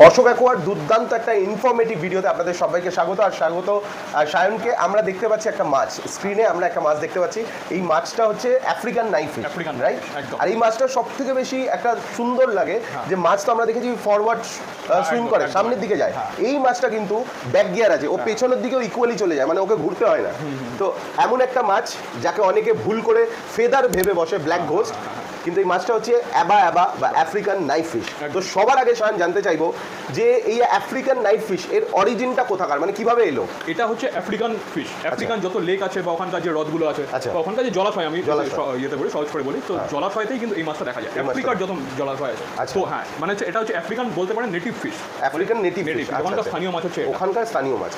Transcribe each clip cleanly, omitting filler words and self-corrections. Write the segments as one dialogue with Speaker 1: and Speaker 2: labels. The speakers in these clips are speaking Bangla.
Speaker 1: অশোক অ্যাকোয়ার দুর্দান্ত একটা ইনফরমেটিভ ভিডিওতে আপনাদের সবাইকে স্বাগত। আর সায়নকে আমরা দেখতে পাচ্ছি একটা মাছ স্ক্রিনে, আমরা একটা মাছ দেখতে পাচ্ছি। এই মাছটা হচ্ছে আফ্রিকান নাইফ ফিশ, রাইট? আর এই মাছটা সব থেকে বেশি একটা সুন্দর লাগে যে মাছ তো আমরা দেখেছি ফরওয়ার্ড সুইম করে, সামনের দিকে যায়। এই মাছটা কিন্তু ব্যাক গিয়ার আছে, ও পেছনের দিকেও ইকুয়ালি চলে যায়, মানে ওকে ঘুরতে হয় না। তো এমন একটা মাছ যাকে অনেকে ভুল করে ফেদার ভেবে বসে, ব্ল্যাক ঘোস্ট, কিন্তু এই মাছটা হচ্ছে অ্যাবা বা আফ্রিকান নাইফ ফিশ। তো সবার আগে সায়ন জানতে চাইবো যে এই আফ্রিকান নাইফ ফিশ এর অরিজিনটা কোথাকার, মানে কিভাবে এলো?
Speaker 2: এটা হচ্ছে আফ্রিকান ফিশ। আফ্রিকান যত লেক আছে বা ওখানকার যে হ্রদগুলো আছে বা ওখানকার যে জলাশয়, আমি ইয়েতে বলি, সহজ করে বলি, তো জলাশয়তেই কিন্তু এই মাছটা দেখা যায়। আফ্রিকার যত জলাশয় আছে, তো হ্যাঁ, মানে এটা হচ্ছে আফ্রিকান বলতে পারেন native fish,
Speaker 1: African native fish.
Speaker 2: ওখানকার স্থানীয় মাছ হচ্ছে,
Speaker 1: ওখানকার স্থানীয় মাছ।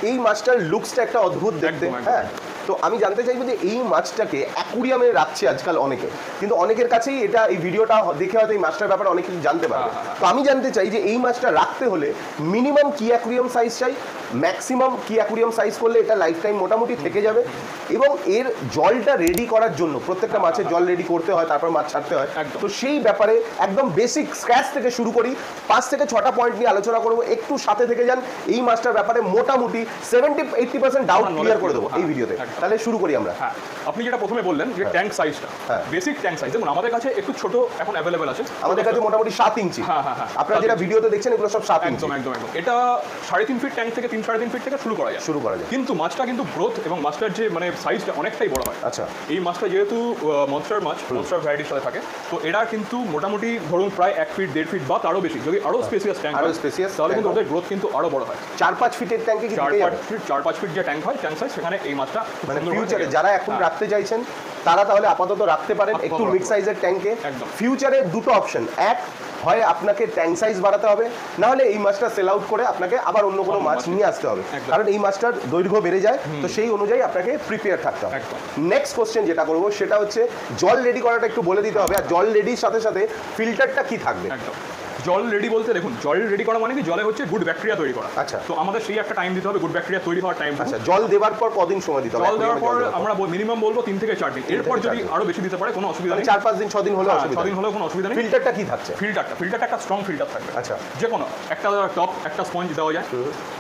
Speaker 1: এই মাছটার লুকসটা একটা অদ্ভুত দেখতে, হ্যাঁ। তো আমি জানতে চাইবো যে এই মাছটাকে অ্যাকুরিয়ামে রাখছে আজকাল অনেকে, কিন্তু অনেকের কাছেই এটা, এই ভিডিওটা দেখে হয়তো এই মাছটার ব্যাপারে অনেক কিছু জানতে পারবে। তো আমি জানতে চাই যে এই মাছটা রাখতে হলে মিনিমাম কি অ্যাকুরিয়াম সাইজ চাই, ম্যাক্সিমাম কি অ্যাকুরিয়াম সাইজ করলে এটা লাইফ টাইম মোটামুটি থেকে যাবে, এবং এর জলটা রেডি করার জন্য প্রত্যেকটা মাছের জল রেডি করতে হয়, তারপর মাছ ছাড়তে হয়। তো সেই ব্যাপারে একদম বেসিক স্ক্র্যাচ থেকে শুরু করি, 5 থেকে 6টা পয়েন্ট নিয়ে আলোচনা করবো। একটু সাথে থেকে যান, এই মাছটার ব্যাপারে মোটামুটি 70-80% ডাউট ক্লিয়ার করে দেবো এই ভিডিওতে। তাহলে শুরু করি আমরা।
Speaker 2: হ্যাঁ, আপনি যেটা প্রথমে বললেন যে ট্যাঙ্ক সাইজটা, বেসিক ট্যাঙ্ক সাইজ, যেমন আমাদের কাছে একটু ছোট এখন অ্যাভেলেবেল আছে,
Speaker 1: আমাদের কাছে মোটামুটি 7 ইঞ্চি। আপনারা যেটা ভিডিওতে দেখছেন এগুলো সব 7 ইঞ্চি।
Speaker 2: একদম। এটা 3.5 ফিট ট্যাঙ্ক থেকে 3-3.5 ফিট থেকে শুরু করা যায়। কিন্তু মাছটা কিন্তু গ্রোথ এবং মাছটার যে মানে সাইজটা অনেকটাই বড় হয়।
Speaker 1: আচ্ছা,
Speaker 2: এই মাছটা যেহেতু মনস্টার মাছ, মনস্টার ভ্যারাইটির সাথে থাকে, তো এরা কিন্তু মোটামুটি ধরুন প্রায় 1 ফিট 1.5 ফিট বা তারও বেশি, যদি আরো স্পেসিয়াস ট্যাঙ্ক হয় তাহলে কিন্তু ওদের গ্রোথ কিন্তু আরো বড় হয়।
Speaker 1: 4-5 ফিটের ট্যাঙ্কে কি
Speaker 2: 4-5 ফিট যে ট্যাঙ্ক হয়, ট্যাঙ্ক সাইজ, সেখানে এই মাছটা
Speaker 1: মানে ফিউচারে যারা এখন রাখতে চাইছেন তারা তাহলে আপাতত রাখতে পারেন একটু মিড সাইজের ট্যাঙ্কে। ফিউচারে দুটো অপশন, এক হয় আপনাকে ট্যাঙ্ক সাইজ বাড়াতে হবে, না হলে এই মাছটা সেল আউট করে আপনাকে আবার অন্য কোনো মাছ নিয়ে আসতে হবে, কারণ এই মাছটার দৈর্ঘ্য বেড়ে যায়। তো সেই অনুযায়ী আপনাকে প্রিপেয়ার থাকতে হবে। নেক্সট কোশ্চেন যেটা করবো সেটা হচ্ছে জল রেডি করাটা একটু বলে দিতে হবে। আর জল রেডির সাথে সাথে ফিল্টারটা কি থাকবে?
Speaker 2: জল রেডি বলতে দেখুন, জল রেডি করা মানে কি, জলে হচ্ছে গুড ব্যাকটেরিয়া তৈরি করা।
Speaker 1: আচ্ছা,
Speaker 2: তো আমাদের সেই একটা টাইম দিতে হবে গুড ব্যাকটেরিয়া তৈরি হওয়ার টাইম।
Speaker 1: আচ্ছা, জল দেওয়ার পর কদিন সময় দিতে হবে?
Speaker 2: জল দেওয়ার পর আমরা মিনিমাম বলবো 3 থেকে 4 দিন। এরপর যদি আরো বেশি দিতে পারে কোনো অসুবিধা নেই,
Speaker 1: 4-5 দিন 6 দিন হলে
Speaker 2: 6 দিন হলেও কোনো অসুবিধা নেই।
Speaker 1: ফিল্টারটা কি থাকছে?
Speaker 2: ফিল্টারটা একটা স্ট্রং ফিল্টার থাকবে।
Speaker 1: আচ্ছা,
Speaker 2: যে কোনো একটা টপ, একটা স্পঞ্জ দেওয়া যায়,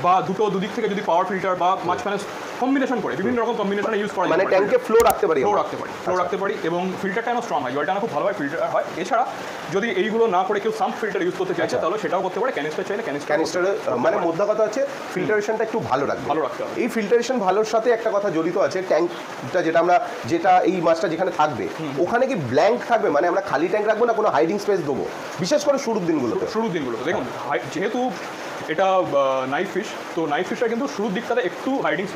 Speaker 2: বা দুদিক থেকে যদি পাওয়ার ফিল্টার বা মাঝখানে কম্বিনেশন করে বিভিন্ন রকম কম্বিনেশনে ইউজ করা যায়,
Speaker 1: মানে ট্যাঙ্কে ফ্লো রাখতে পারি,
Speaker 2: এবং ফিল্টারটা যেন স্ট্রং হয়, জলটা না খুব ভালোভাবে ফিল্টার হয়। এছাড়া যদি এইগুলো না করে কেউ সাম্প ফিল্টার ইউজ করতে চাইছে তাহলে সেটাও করতে পারে। ক্যানিস্টার চাইলে ক্যানিস্টারে, মানে মোদ্দা কথা হচ্ছে ফিল্টারেশনটা একটু ভালো রাখতে হবে। এই ফিল্টারেশন ভালোর সাথে একটা কথা জড়িত আছে, ট্যাঙ্কটা যেটা এই মাছটা যেখানে থাকবে ওখানে কি ব্ল্যাঙ্ক থাকবে, মানে আমরা খালি ট্যাঙ্ক রাখবো না কোনো হাইডিং স্পেস দেবো, বিশেষ করে শুরুর দিনগুলোতে? দেখুন, যেহেতু এটা নাইফ ফিশ, তো নাইফ ফিশটা কিন্তু শুরুর দিকটাতে একটু হাইডিং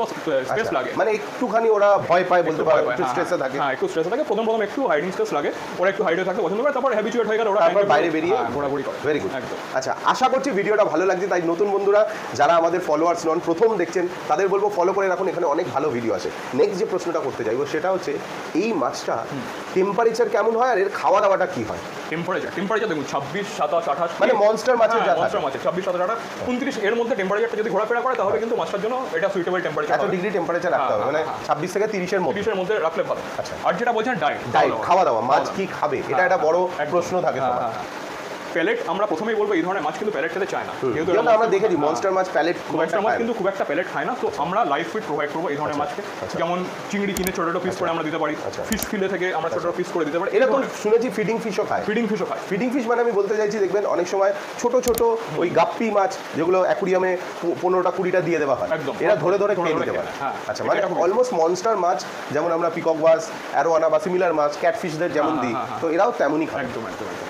Speaker 2: স্পেস লাগে,
Speaker 1: মানে একটুখানি ওরা ভয় পায় বলতে পারে, একটু স্ট্রেসে থাকে।
Speaker 2: হ্যাঁ, একটু স্ট্রেসে থাকে, প্রথম একটু হাইডিং স্পেস লাগে, ওরা একটু হাইডে থাকতে পছন্দ করে, তারপর হ্যাবিচুয়েট হয়ে গেলে ওরা
Speaker 1: বাইরে বেরিয়ে
Speaker 2: ঘোরাঘুরি করে।
Speaker 1: Very good. আচ্ছা, আশা করছি ভিডিওটা ভালো লাগছে। তাই নতুন বন্ধুরা যারা আমাদের ফলোয়ার্স নন, প্রথম দেখছেন, তাদের বলবো ফলো করে রাখুন, এখানে অনেক ভালো ভিডিও আছে। নেক্সট যে প্রশ্নটা করতে চাইবো সেটা হচ্ছে এই মাছটা টেম্পারেচার কেমন হয় আর এর খাওয়া দাওয়াটা কি হয়?
Speaker 2: টেম্পারেচার দেখুন 26, 27, 28,
Speaker 1: মানে মনস্টার মাছের যা
Speaker 2: 26, 27, 28, 29 এর মধ্যে টেম্পারেচারটা যদি ঘোরাফেরা করে তাহলে কিন্তু মাছটার জন্য এটা সুইটেবল টেম্পারেচার।
Speaker 1: এত ডিগ্রি টেম্পারেচার রাখতে হবে, মানে 26 থেকে 30 এর মধ্যে
Speaker 2: রাখলে ভালো।
Speaker 1: আচ্ছা,
Speaker 2: আর যেটা বলছেন ডায়েট,
Speaker 1: খাওয়া দাওয়া, মাছ কি খাবে, এটা একটা বড় প্রশ্ন থাকে।
Speaker 2: প্যালেট আমরা প্রথমেই বলবো এই ধরনের মাছ কিন্তু প্যালেট খেতে চায় না, যেহেতু
Speaker 1: আমরা দেখেছি মনস্টার মাছ প্যালেট
Speaker 2: কিন্তু খুব একটা প্যালেট খায় না। তো আমরা লাইভ ফিড প্রোভাইড করবো এই ধরনের মাছকে, যেমন চিংড়ি কিনে ছোট ছোট পিস করে আমরা দিতে পারি, ফিশ ফিলে থেকে আমরা ছোট ছোট পিস করে দিতে পারি।
Speaker 1: এটা তো শুনেছি ফিডিং ফিশও খায়। ফিডিং ফিশ মানে আমি বলতে চাইছি, দেখবেন অনেক সময় ছোট ছোট ওই গাপ্পি মাছ যেগুলো অ্যাকুরিয়ামে 15টা 20টা দিয়ে দেওয়া হয়, এরা ধরে খেয়ে নিতে পারে। আচ্ছা, মানে অলমোস্ট মনস্টার মাছ যেমন আমরা পিকক বাস, অ্যারোয়ানা বা সিমিলার মাছ, ক্যাটফিশদের যেমন দিই, তো এরাও তেমনই খায়।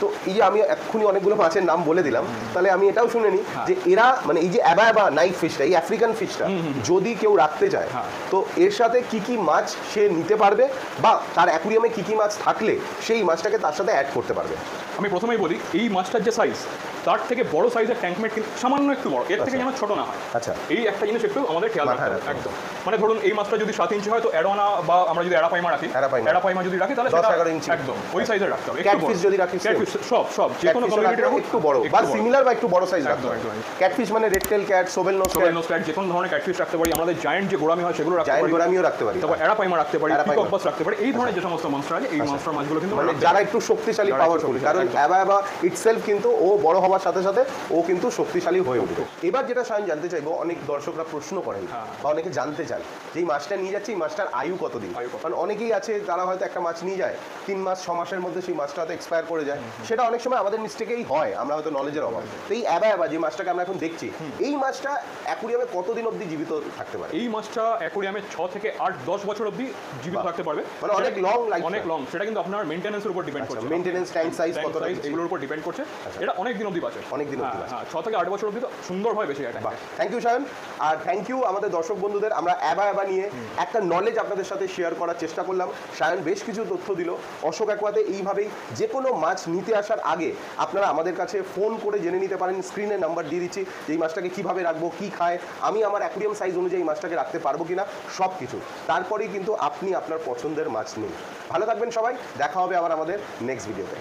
Speaker 1: তো এই যে আমি এক্ষুনি অনেকগুলো মাছের নাম বলে দিলাম, তাহলে আমি এটাও শুনে নিই যে এরা, মানে এই যে অ্যাবা নাইফ ফিশটা, এই আফ্রিকান ফিশটা যদি কেউ রাখতে চায় তো এর সাথে কি কি মাছ সে নিতে পারবে, বা তার অ্যাকুরিয়ামে কি কি মাছ থাকলে সেই মাছটাকে তার সাথে অ্যাড করতে পারবে?
Speaker 2: আমি প্রথমেই বলি, এই মাছটার যে সাইজ, তার থেকে বড় সাইজের ট্যাঙ্কমেট কিন্তু সামান্য একটু বড়, এর থেকে যেন ছোট না হয়।
Speaker 1: আচ্ছা,
Speaker 2: এই একটা জিনিস একটু আমাদের খেয়াল রাখতে হবে। একদম, মানে ধরুন এই মাছটা যদি 7 ইঞ্চি হয়, তো অ্যারোয়ানা বা আমরা যদি অ্যারাপাইমা রাখি, অ্যারাপাইমা যদি রাখি তাহলে
Speaker 1: 10-11 ইঞ্চি
Speaker 2: একদম ওই সাইজের রাখতে হবে।
Speaker 1: ক্যাটফিশ যদি রাখি,
Speaker 2: ক্যাটফিশ সব যে কোনো কোয়ালিটির
Speaker 1: একটু বড় বা সিমিলার বা একটু বড় সাইজ রাখতে হবে। ক্যাটফিশ মানে red tail cat, shovel nose cat,
Speaker 2: যে কোনো ধরনের ক্যাটফিশ রাখতে পারি। আমাদের জায়ান্ট যে গোরামি হয় সেগুলো রাখতে পারি,
Speaker 1: জায়ান্ট গোরামিও রাখতে পারি,
Speaker 2: তারপর অ্যারাপাইমা রাখতে পারি, পিকক বাস রাখতে পারি। এই ধরনের যে সমস্ত মনস্টার আছে, এই মনস্টার মাছগুলো কিন্তু
Speaker 1: মানে যারা একটু শক্তিশালী পাওয়ারফুল, কারণ অ্যাবা ইটসেলফ কিন্তু ও বড় হওয়ার হওয়ার সাথে সাথে ও কিন্তু শক্তিশালী হয়ে উঠবে। এবার যেটা সায়ন জানতে চাইবো, অনেক দর্শকরা প্রশ্ন করেন বা অনেকে জানতে চান যে এই মাছটা নিয়ে যাচ্ছে, এই মাছটার আয়ু কতদিন? কারণ অনেকেই আছে তারা হয়তো একটা মাছ নিয়ে যায় 3 মাস 6 মাসের মধ্যে সেই মাছটা হয়তো এক্সপায়ার করে যায়। সেটা অনেক সময় আমাদের মিস্টেকেই হয়, আমরা হয়তো নলেজের অভাব। তো এই অ্যাবা যে মাছটাকে আমরা এখন দেখছি, এই মাছটা অ্যাকুরিয়ামে কতদিন অবধি জীবিত থাকতে পারে?
Speaker 2: এই মাছটা অ্যাকোরিয়ামে 6 থেকে 8-10 বছর অবধি জীবিত থাকতে পারবে।
Speaker 1: মানে অনেক লং লাইফ,
Speaker 2: অনেক লং। সেটা কিন্তু আপনার মেইনটেনেন্সের উপর ডিপেন্ড করছে।
Speaker 1: মেইনটেনেন্স, ট্যাঙ্ক সাইজ কতটা,
Speaker 2: এগুলোর উপর ডিপেন্ড করছে। এটা অনেক দিন অবধি বাঁচে,
Speaker 1: অনেক দিন অবধি বাঁচে।
Speaker 2: 6 থেকে 8 বছর অবধি তো সুন্দরভাবে বেশি যায়।
Speaker 1: থ্যাংক ইউ সায়ন, আর থ্যাংক ইউ আমাদের দর্শক বন্ধুদের। আমরা অ্যাবা নিয়ে একটা নলেজ আপনাদের সাথে শেয়ার করার চেষ্টা করলাম। সায়ন বেশ কিছু তথ্য দিল। অশোক অ্যাকোয়াতে এইভাবেই যে কোনো মাছ নিতে আসার আগে আপনারা আমাদের কাছে ফোন করে জেনে নিতে পারেন। স্ক্রিনে নাম্বার দিয়ে দিচ্ছি যে এই মাছটাকে কীভাবে রাখবো, কী খায়, আমি আমার অ্যাকুরিয়াম সাইজ অনুযায়ী এই মাছটাকে রাখতে পারবো কিনা, সব কিছু। তারপরেই কিন্তু আপনি আপনার পছন্দের মাছ নিন। ভালো থাকবেন সবাই, দেখা হবে আবার আমাদের নেক্সট ভিডিওতে।